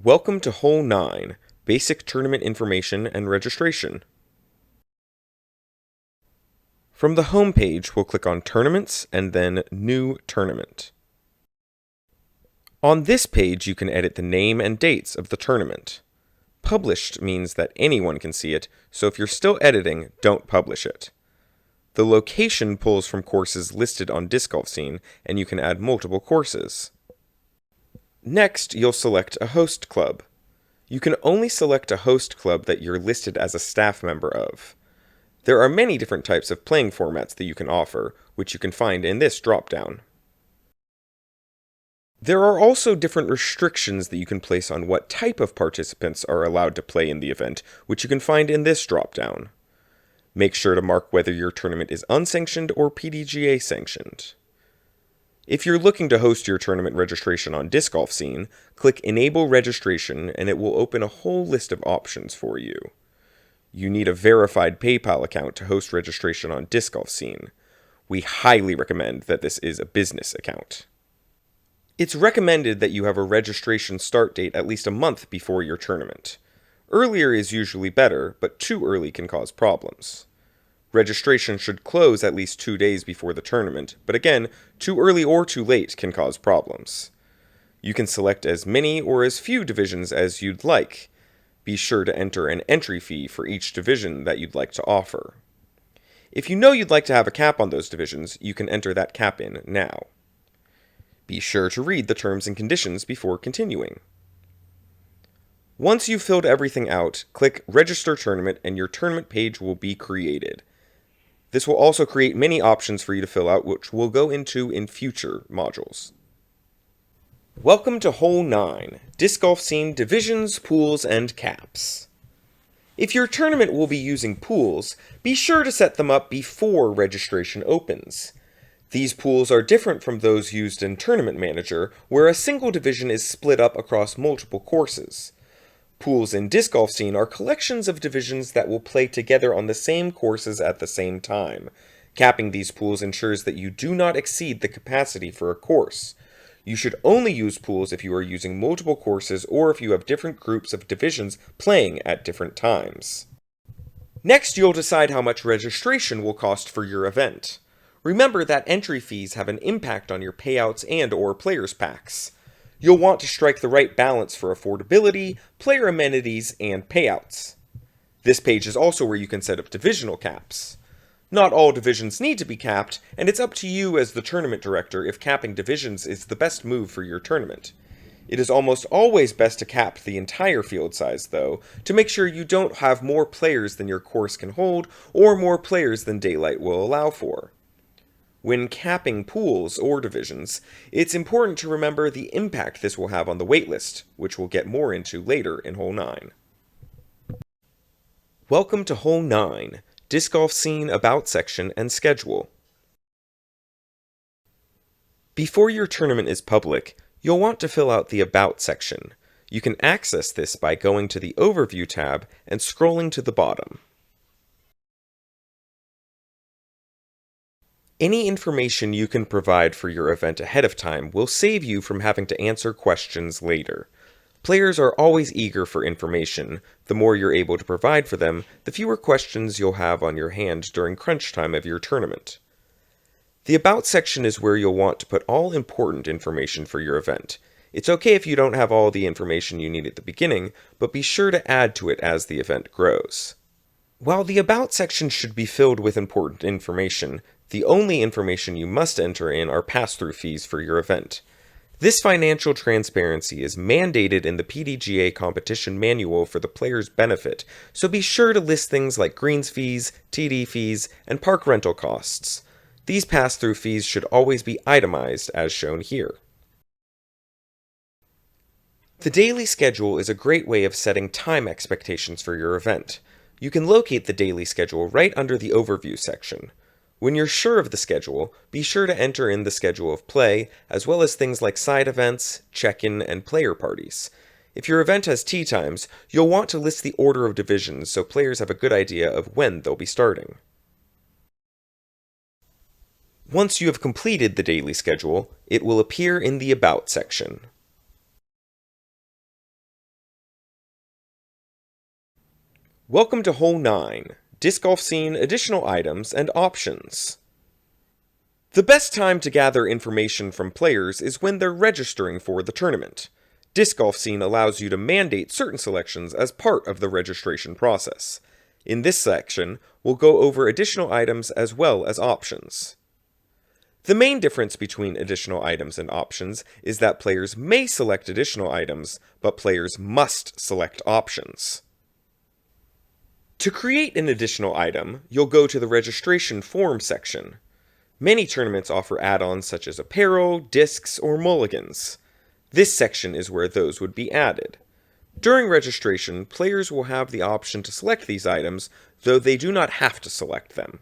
Welcome to Hole 9, Basic Tournament Information and Registration. From the home page, we'll click on Tournaments and then New Tournament. On this page, you can edit the name and dates of the tournament. Published means that anyone can see it, so if you're still editing, don't publish it. The location pulls from courses listed on Disc Golf Scene, and you can add multiple courses. Next, you'll select a host club. You can only select a host club that you're listed as a staff member of. There are many different types of playing formats that you can offer, which you can find in this drop-down. There are also different restrictions that you can place on what type of participants are allowed to play in the event, which you can find in this drop-down. Make sure to mark whether your tournament is unsanctioned or PDGA sanctioned. If you're looking to host your tournament registration on Disc Golf Scene, click Enable Registration and it will open a whole list of options for you. You need a verified PayPal account to host registration on Disc Golf Scene. We highly recommend that this is a business account. It's recommended that you have a registration start date at least a month before your tournament. Earlier is usually better, but too early can cause problems. Registration should close at least 2 days before the tournament, but again, too early or too late can cause problems. You can select as many or as few divisions as you'd like. Be sure to enter an entry fee for each division that you'd like to offer. If you know you'd like to have a cap on those divisions, you can enter that cap in now. Be sure to read the terms and conditions before continuing. Once you've filled everything out, click Register Tournament and your tournament page will be created. This will also create many options for you to fill out, which we'll go into in future modules. Welcome to Hole 9, Disc Golf Scene Divisions, Pools, and Caps. If your tournament will be using pools, be sure to set them up before registration opens. These pools are different from those used in Tournament Manager, where a single division is split up across multiple courses. Pools in Disc Golf Scene are collections of divisions that will play together on the same courses at the same time. Capping these pools ensures that you do not exceed the capacity for a course. You should only use pools if you are using multiple courses or if you have different groups of divisions playing at different times. Next, you'll decide how much registration will cost for your event. Remember that entry fees have an impact on your payouts and/or players' packs. You'll want to strike the right balance for affordability, player amenities, and payouts. This page is also where you can set up divisional caps. Not all divisions need to be capped, and it's up to you as the tournament director if capping divisions is the best move for your tournament. It is almost always best to cap the entire field size, though, to make sure you don't have more players than your course can hold or more players than daylight will allow for. When capping pools or divisions, it's important to remember the impact this will have on the waitlist, which we'll get more into later in Hole 9. Welcome to Hole 9, Disc Golf Scene About Section and Schedule. Before your tournament is public, you'll want to fill out the About section. You can access this by going to the Overview tab and scrolling to the bottom. Any information you can provide for your event ahead of time will save you from having to answer questions later. Players are always eager for information. The more you're able to provide for them, the fewer questions you'll have on your hands during crunch time of your tournament. The About section is where you'll want to put all important information for your event. It's okay if you don't have all the information you need at the beginning, but be sure to add to it as the event grows. While the About section should be filled with important information, the only information you must enter in are pass-through fees for your event. This financial transparency is mandated in the PDGA competition manual for the player's benefit, so be sure to list things like greens fees, TD fees, and park rental costs. These pass-through fees should always be itemized as shown here. The daily schedule is a great way of setting time expectations for your event. You can locate the daily schedule right under the Overview section. When you're sure of the schedule, be sure to enter in the schedule of play, as well as things like side events, check-in, and player parties. If your event has tee times, you'll want to list the order of divisions so players have a good idea of when they'll be starting. Once you have completed the daily schedule, it will appear in the About section. Welcome to Hole 9, Disc Golf Scene Additional Items and Options. The best time to gather information from players is when they're registering for the tournament. Disc Golf Scene allows you to mandate certain selections as part of the registration process. In this section, we'll go over additional items as well as options. The main difference between additional items and options is that players may select additional items, but players must select options. To create an additional item, you'll go to the registration form section. Many tournaments offer add-ons such as apparel, discs, or mulligans. This section is where those would be added. During registration, players will have the option to select these items, though they do not have to select them.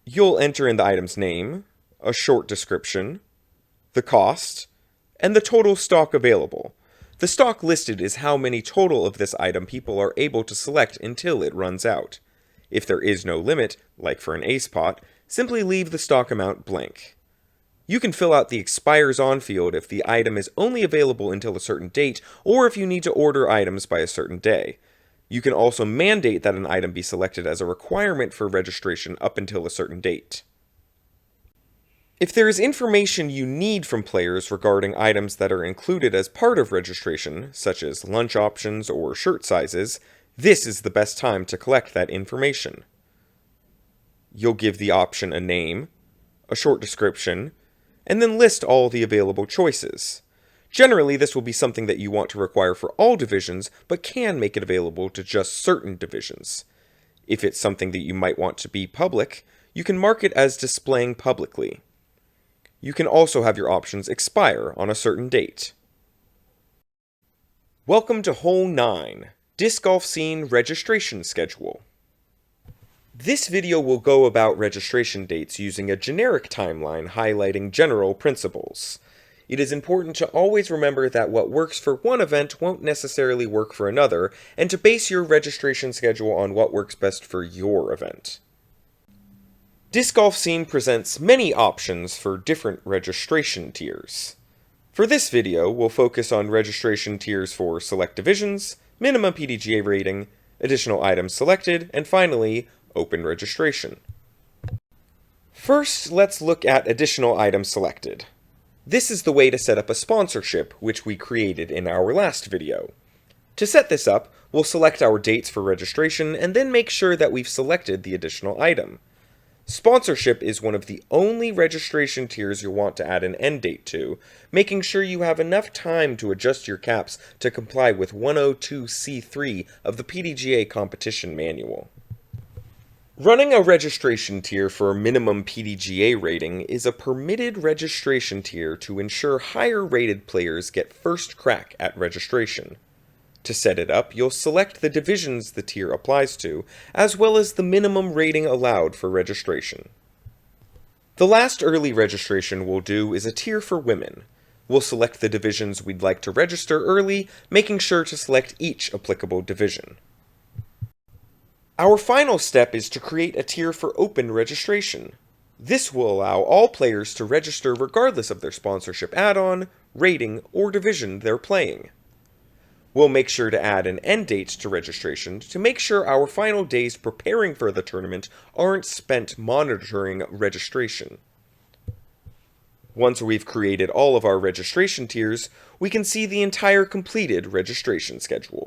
You'll enter in the item's name, a short description, the cost, and the total stock available. The stock listed is how many total of this item people are able to select until it runs out. If there is no limit, like for an ace pot, simply leave the stock amount blank. You can fill out the expires on field if the item is only available until a certain date, or if you need to order items by a certain day. You can also mandate that an item be selected as a requirement for registration up until a certain date. If there is information you need from players regarding items that are included as part of registration, such as lunch options or shirt sizes, this is the best time to collect that information. You'll give the option a name, a short description, and then list all the available choices. Generally, this will be something that you want to require for all divisions, but can make it available to just certain divisions. If it's something that you might want to be public, you can mark it as displaying publicly. You can also have your options expire on a certain date. Welcome to Hole 9, Disc Golf Scene Registration Schedule. This video will go about registration dates using a generic timeline highlighting general principles. It is important to always remember that what works for one event won't necessarily work for another, and to base your registration schedule on what works best for your event. Disc Golf Scene presents many options for different registration tiers. For this video, we'll focus on registration tiers for select divisions, minimum PDGA rating, additional items selected, and finally, open registration. First, let's look at additional items selected. This is the way to set up a sponsorship, which we created in our last video. To set this up, we'll select our dates for registration and then make sure that we've selected the additional item. Sponsorship is one of the only registration tiers you'll want to add an end date to, making sure you have enough time to adjust your caps to comply with 102C3 of the PDGA competition manual. Running a registration tier for a minimum PDGA rating is a permitted registration tier to ensure higher rated players get first crack at registration. To set it up, you'll select the divisions the tier applies to, as well as the minimum rating allowed for registration. The last early registration we'll do is a tier for women. We'll select the divisions we'd like to register early, making sure to select each applicable division. Our final step is to create a tier for open registration. This will allow all players to register regardless of their sponsorship add-on, rating, or division they're playing. We'll make sure to add an end date to registration to make sure our final days preparing for the tournament aren't spent monitoring registration. Once we've created all of our registration tiers, we can see the entire completed registration schedule.